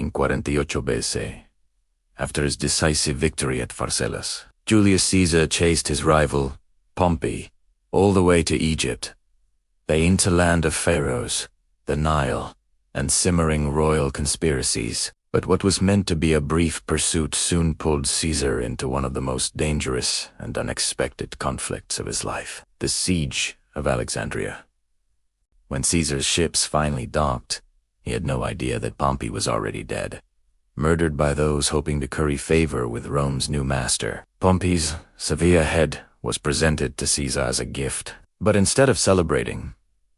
in 48 BC. After his decisive victory at Pharsalus, Julius Caesar chased his rival, Pompey, all the way to Egypt, the hinterland of pharaohs, the Nile, and simmering royal conspiracies. But what was meant to be a brief pursuit soon pulled Caesar into one of the most dangerous and unexpected conflicts of his life, the siege of Alexandria. When Caesar's ships finally docked, he had no idea that Pompey was already dead, murdered by those hoping to curry favor with Rome's new master. Pompey's severe head was presented to Caesar as a gift, but instead of celebrating,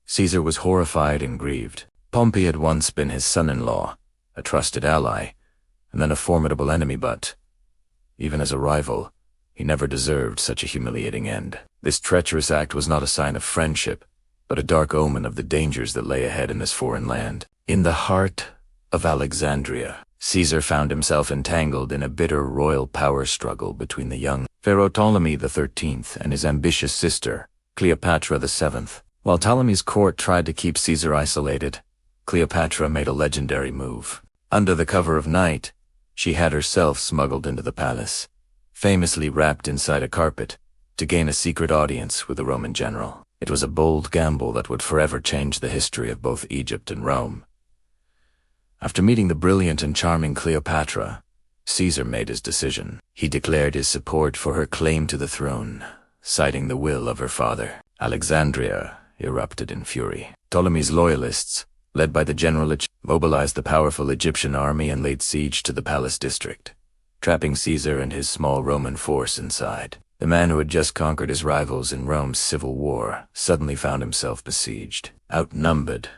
Caesar was horrified and grieved. Pompey had once been his son-in-law, a trusted ally, and then a formidable enemy, but, even as a rival, he never deserved such a humiliating end. This treacherous act was not a sign of friendship, but a dark omen of the dangers that lay ahead in this foreign land. In the heart of Alexandria, Caesar found himself entangled in a bitter royal power struggle between the young Pharaoh Ptolemy XIII and his ambitious sister, Cleopatra VII. While Ptolemy's court tried to keep Caesar isolated, Cleopatra made a legendary move. Under the cover of night, she had herself smuggled into the palace, famously wrapped inside a carpet, to gain a secret audience with the Roman general. It was a bold gamble that would forever change the history of both Egypt and Rome. After meeting the brilliant and charming Cleopatra, Caesar made his decision. He declared his support for her claim to the throne, citing the will of her father. Alexandria erupted in fury. Ptolemy's loyalists, led by the general, mobilized the powerful Egyptian army and laid siege to the palace district, trapping Caesar and his small Roman force inside. The man who had just conquered his rivals in Rome's civil war suddenly found himself besieged, outnumbered,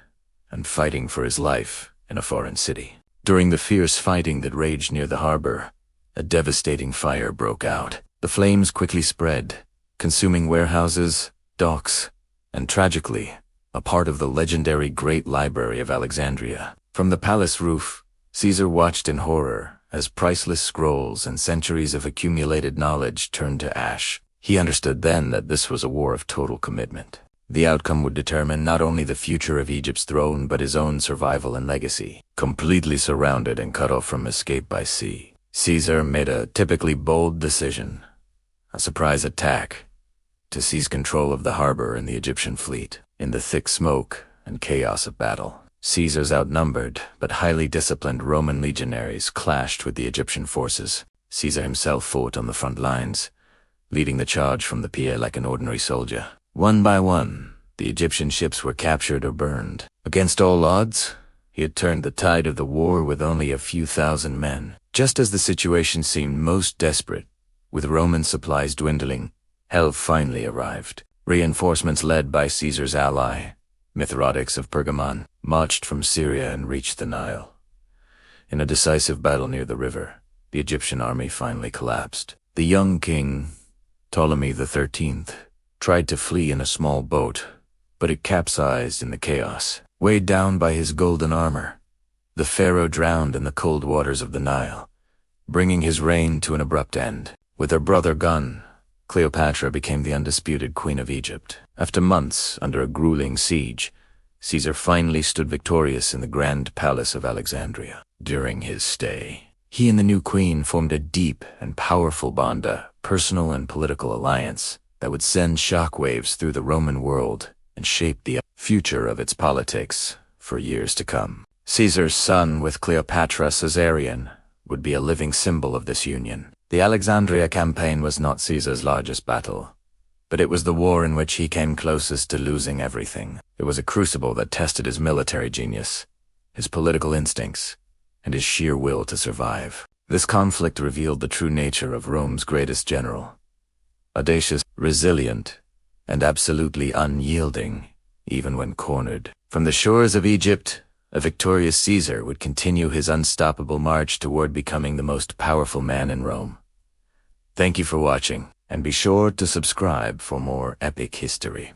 and fighting for his life in a foreign city. During the fierce fighting that raged near the harbor, a devastating fire broke out. The flames quickly spread, consuming warehouses, docks, and tragically, a part of the legendary Great Library of Alexandria. From the palace roof, Caesar watched in horror as priceless scrolls and centuries of accumulated knowledge turned to ash. He understood then that this was a war of total commitment. The outcome would determine not only the future of Egypt's throne but his own survival and legacy. Completely surrounded and cut off from escape by sea, Caesar made a typically bold decision, a surprise attack, to seize control of the harbor and the Egyptian fleet. In the thick smoke and chaos of battle, Caesar's outnumbered but highly disciplined Roman legionaries clashed with the Egyptian forces. Caesar himself fought on the front lines, leading the charge from the pier like an ordinary soldier. One by one, the Egyptian ships were captured or burned. Against all odds, he had turned the tide of the war with only a few thousand men. Just as the situation seemed most desperate, with Roman supplies dwindling, help finally arrived. Reinforcements led by Caesar's ally, Mithridates of Pergamon, marched from Syria and reached the Nile. In a decisive battle near the river, the Egyptian army finally collapsed. The young king, Ptolemy XIII, tried to flee in a small boat, but it capsized in the chaos. Weighed down by his golden armor, the pharaoh drowned in the cold waters of the Nile, bringing his reign to an abrupt end. With her brother gone, Cleopatra became the undisputed queen of Egypt. After months under a grueling siege, Caesar finally stood victorious in the grand palace of Alexandria. During his stay, he and the new queen formed a deep and powerful bond, a personal and political alliance that would send shockwaves through the Roman world and shape the future of its politics for years to come. Caesar's son with Cleopatra Caesarion would be a living symbol of this union. The Alexandria campaign was not Caesar's largest battle, but it was the war in which he came closest to losing everything. It was a crucible that tested his military genius, his political instincts, and his sheer will to survive. This conflict revealed the true nature of Rome's greatest general: audacious, resilient, and absolutely unyielding, even when cornered. From the shores of Egypt, a victorious Caesar would continue his unstoppable march toward becoming the most powerful man in Rome. Thank you for watching, and be sure to subscribe for more epic history.